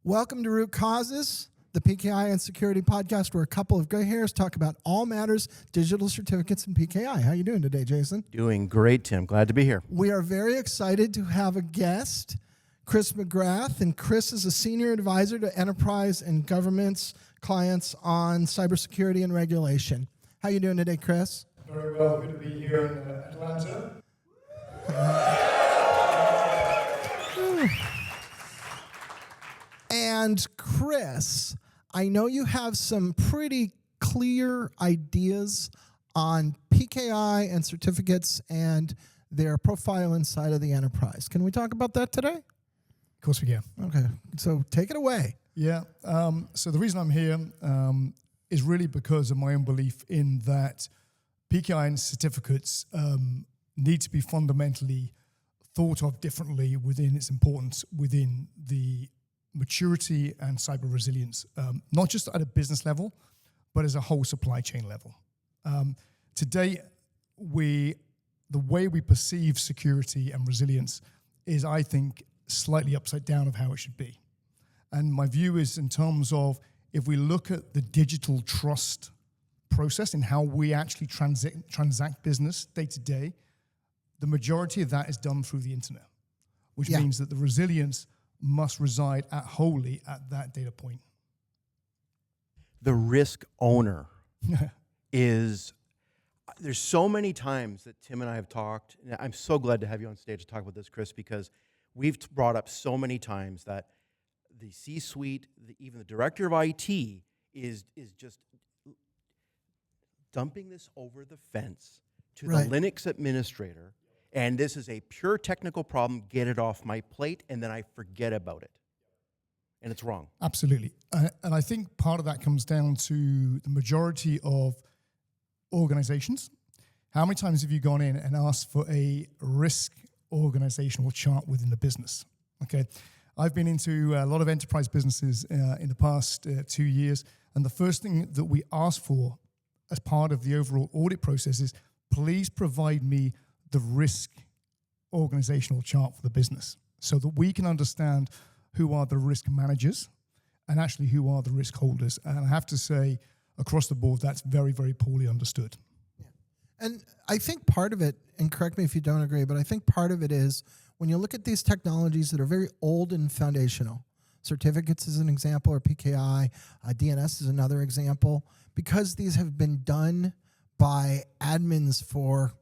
Welcome to Root Causes, the PKI and Security podcast, where a couple of gray hairs talk about all matters digital certificates and PKI. How you doing today, Jason? Doing great, Tim. Glad to be here. We are very excited to have a guest, Chris McGrath, and Chris is a senior advisor to enterprise and governments clients on cybersecurity and regulation. How you doing today, Chris? Very well. Good to be here in Atlanta. And Chris, I know you have some pretty clear ideas on PKI and certificates and their profile inside of the enterprise. Can we talk about that today? Of course we can. Okay, so take it away. Yeah. So the reason I'm here is really because of my own belief in that PKI and certificates need to be fundamentally thought of differently within its importance within the maturity and cyber resilience, not just at a business level, but as a whole supply chain level. Today, the way we perceive security and resilience is, I think, slightly upside down of how it should be. And my view is in terms of if we look at the digital trust process and how we actually transact business day to day, the majority of that is done through the internet, which means that the resilience must reside wholly at that data point. The risk owner is, there's so many times that Tim and I have talked, and I'm so glad to have you on stage to talk about this, Chris, because we've brought up so many times that the C-suite, even the director of IT, is just dumping this over the fence to the Linux administrator, and this is a pure technical problem, get it off my plate, and then I forget about it. And it's wrong. Absolutely. And I think part of that comes down to the majority of organizations. How many times have you gone in and asked for a risk organizational chart within the business? Okay. I've been into a lot of enterprise businesses in the past 2 years, and the first thing that we ask for as part of the overall audit process is, please provide me the risk organizational chart for the business so that we can understand who are the risk managers and actually who are the risk holders. And I have to say, across the board, that's very, very poorly understood. Yeah. And I think part of it, and correct me if you don't agree, but I think part of it is when you look at these technologies that are very old and foundational, certificates is an example, or PKI, DNS is another example, because these have been done by admins for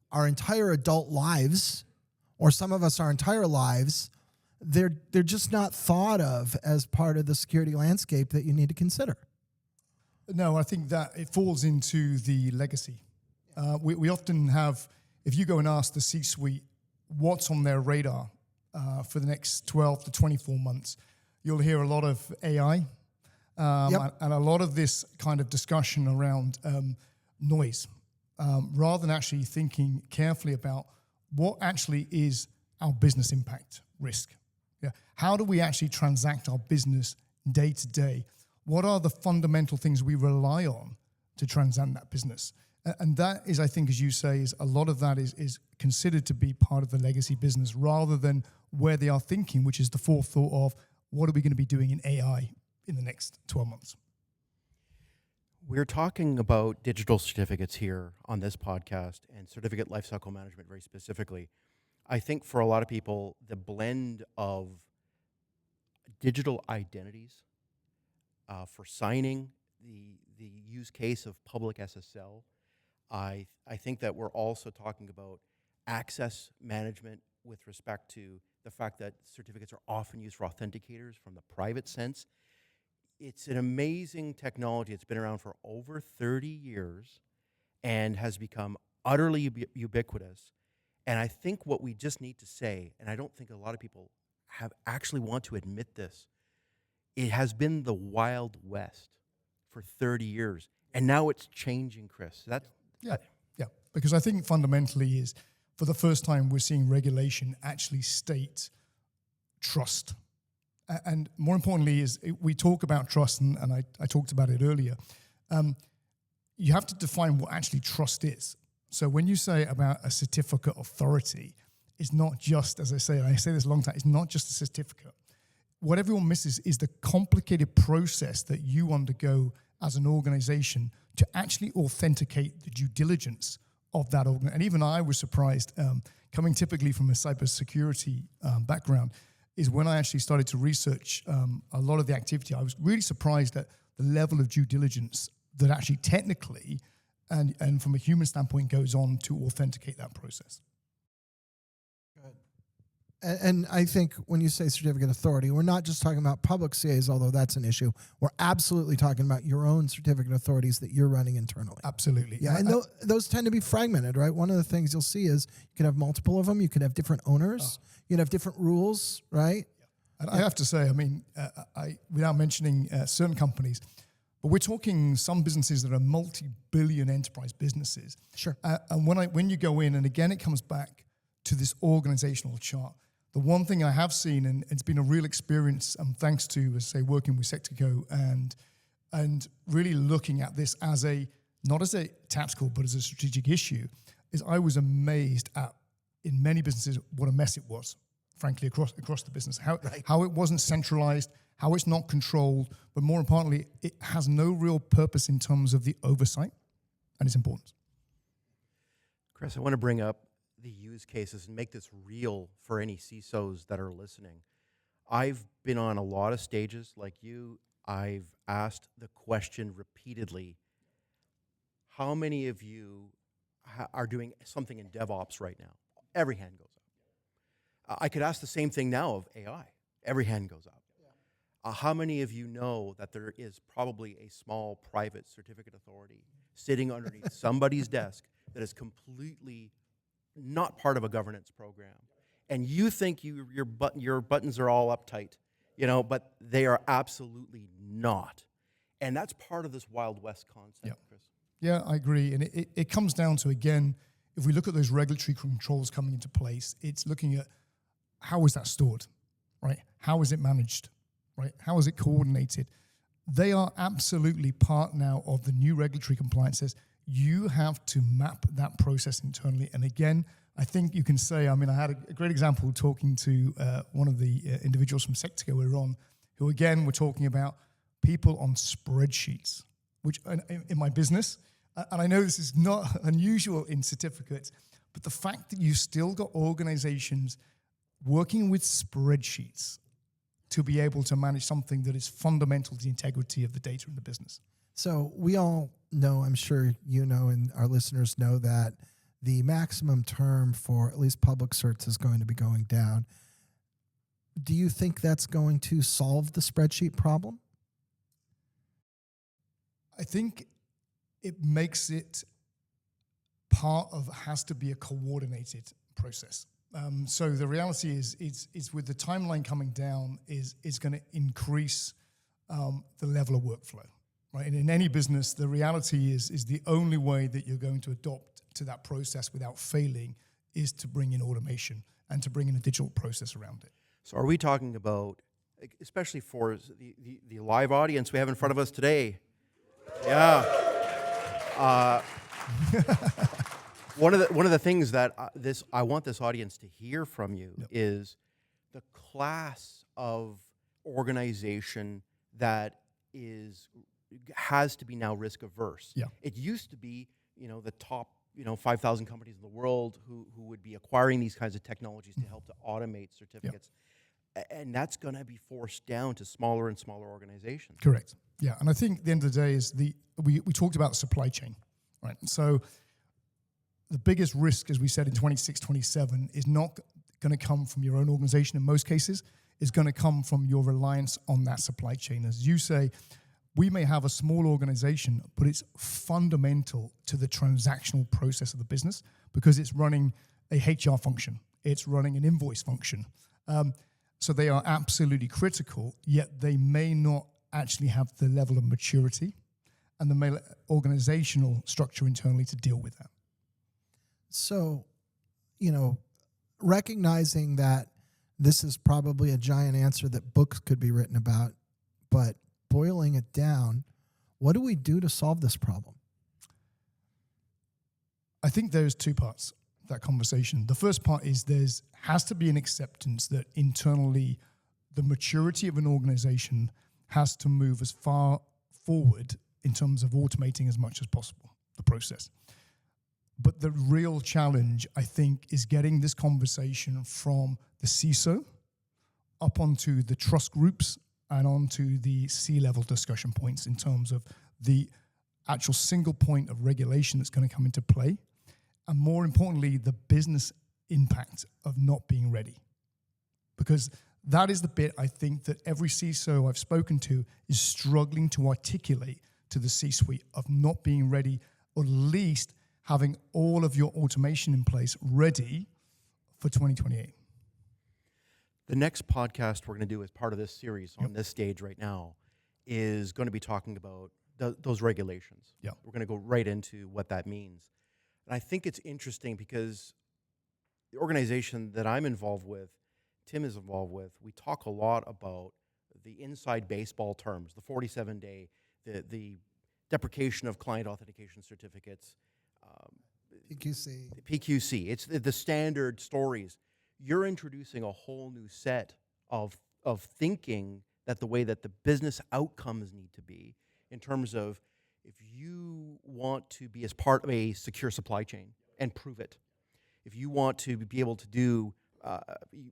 our entire adult lives, or some of us our entire lives, they're just not thought of as part of the security landscape that you need to consider. No, I think that it falls into the legacy. We often have, if you go and ask the C-suite what's on their radar for the next 12 to 24 months, you'll hear a lot of AI and a lot of this kind of discussion around noise, rather than actually thinking carefully about what actually is our business impact risk. Yeah. How do we actually transact our business day to day? What are the fundamental things we rely on to transact that business? And that is, I think, as you say, is a lot of that is considered to be part of the legacy business rather than where they are thinking, which is the forethought of what are we going to be doing in AI in the next 12 months. We're talking about digital certificates here on this podcast and certificate lifecycle management very specifically. I think for a lot of people, the blend of digital identities for signing, the use case of public SSL, I think that we're also talking about access management with respect to the fact that certificates are often used for authenticators from the private sense. It's an amazing technology. It's been around for over 30 years and has become utterly ubiquitous. And I think what we just need to say, and I don't think a lot of people have actually want to admit this, it has been the Wild West for 30 years. And now it's changing, Chris. Because I think fundamentally is, for the first time, we're seeing regulation actually state trust. And more importantly is, we talk about trust, and I talked about it earlier. You have to define what actually trust is. So when you say about a certificate authority, it's not just, as I say this a long time, it's not just a certificate. what everyone misses is the complicated process that you undergo as an organization to actually authenticate the due diligence of that organization. And even I was surprised, coming typically from a cybersecurity background, is when I actually started to research a lot of the activity, I was really surprised at the level of due diligence that actually technically and from a human standpoint goes on to authenticate that process. And I think when you say certificate authority, we're not just talking about public CAs, although that's an issue. We're absolutely talking about your own certificate authorities that you're running internally. Absolutely. Yeah, and those tend to be fragmented, right? One of the things you'll see is you can have multiple of them. You can have different owners. You can have different rules, right? And I have to say, I mean, without mentioning certain companies, but we're talking some businesses that are multi-billion enterprise businesses. Sure. And when you go in, and again, it comes back to this organizational chart. The one thing I have seen, and it's been a real experience, thanks to, say, working with Sectico and really looking at this as not as a tactical, but as a strategic issue, is I was amazed at, in many businesses, what a mess it was, frankly, across the business. How it wasn't centralized, how it's not controlled, but more importantly, it has no real purpose in terms of the oversight and its importance. Chris, I want to bring up the use cases and make this real for any CISOs that are listening. I've been on a lot of stages like you. I've asked the question repeatedly, how many of you are doing something in DevOps right now? Every hand goes up. I could ask the same thing now of AI. Every hand goes up. Yeah. How many of you know that there is probably a small private certificate authority sitting underneath somebody's desk that is completely not part of a governance program, and you think your buttons are all uptight, but they are absolutely not, and that's part of this Wild West concept, Chris. Yeah, I agree, and it comes down to, again, if we look at those regulatory controls coming into place, it's looking at how is that stored, right? How is it managed, right? How is it coordinated? They are absolutely part now of the new regulatory compliances. You have to map that process internally. And again, I think you can say, I mean, I had a great example talking to one of the individuals from Sectico we were on, who again were talking about people on spreadsheets, which in my business, and I know this is not unusual in certificates, but the fact that you still got organizations working with spreadsheets to be able to manage something that is fundamental to the integrity of the data in the business. So we all know, I'm sure you know, and our listeners know, that the maximum term for at least public certs is going to be going down. Do you think that's going to solve the spreadsheet problem? I think it makes it has to be a coordinated process. So the reality is with the timeline coming down is going to increase the level of workflow. Right? And in any business, the reality is the only way that you're going to adopt to that process without failing is to bring in automation and to bring in a digital process around it. So are we talking about, especially for the live audience we have in front of us today? Yeah. One of the things that I want this audience to hear from you is the class of organization that has to be now risk averse. Yeah. It used to be, the top, 5,000 companies in the world who would be acquiring these kinds of technologies to help to automate certificates. Yeah. And that's going to be forced down to smaller and smaller organizations. Correct. Yeah. And I think at the end of the day is we talked about supply chain, right? So the biggest risk, as we said in 26, 27, is not going to come from your own organization in most cases. Is going to come from your reliance on that supply chain. As you say, we may have a small organization, but it's fundamental to the transactional process of the business because it's running a HR function. It's running an invoice function. So they are absolutely critical, yet they may not actually have the level of maturity and the organizational structure internally to deal with that. So, recognizing that this is probably a giant answer that books could be written about, but boiling it down, what do we do to solve this problem? I think there's two parts to that conversation. The first part is has to be an acceptance that internally the maturity of an organization has to move as far forward in terms of automating as much as possible the process. But the real challenge, I think, is getting this conversation from the CISO up onto the trust groups and onto the C-level discussion points in terms of the actual single point of regulation that's going to come into play, and more importantly, the business impact of not being ready. Because that is the bit I think that every CISO I've spoken to is struggling to articulate to the C-suite of not being ready, or at least having all of your automation in place ready for 2028. The next podcast we're going to do as part of this series on this stage right now is going to be talking about those regulations. Yeah. We're going to go right into what that means. And I think it's interesting because the organization that I'm involved with, Tim is involved with, we talk a lot about the inside baseball terms, the 47-day, the deprecation of client authentication certificates, PQC. PQC. It's the standard stories. You're introducing a whole new set of thinking that the way that the business outcomes need to be in terms of if you want to be as part of a secure supply chain and prove it, if you want to be able to do,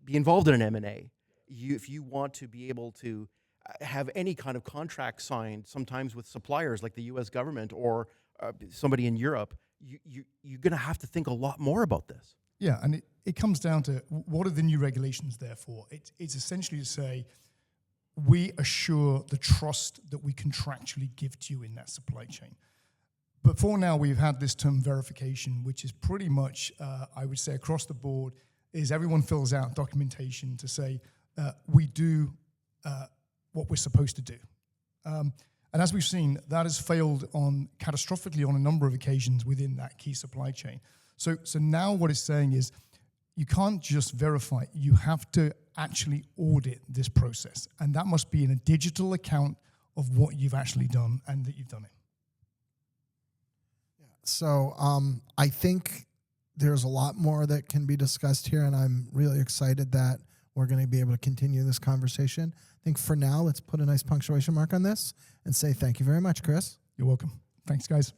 be involved in an M&A, if you want to be able to have any kind of contract signed, sometimes with suppliers like the U.S. government or somebody in Europe, you're going to have to think a lot more about this. Yeah, and it comes down to what are the new regulations there for? It's essentially to say, we assure the trust that we contractually give to you in that supply chain. But for now, we've had this term verification, which is pretty much, I would say across the board, is everyone fills out documentation to say, we do what we're supposed to do. And as we've seen, that has failed catastrophically on a number of occasions within that key supply chain. So now what it's saying is you can't just verify, you have to actually audit this process. And that must be in a digital account of what you've actually done and that you've done it. So I think there's a lot more that can be discussed here, and I'm really excited that we're going to be able to continue this conversation. I think for now, let's put a nice punctuation mark on this and say thank you very much, Chris. You're welcome. Thanks, guys.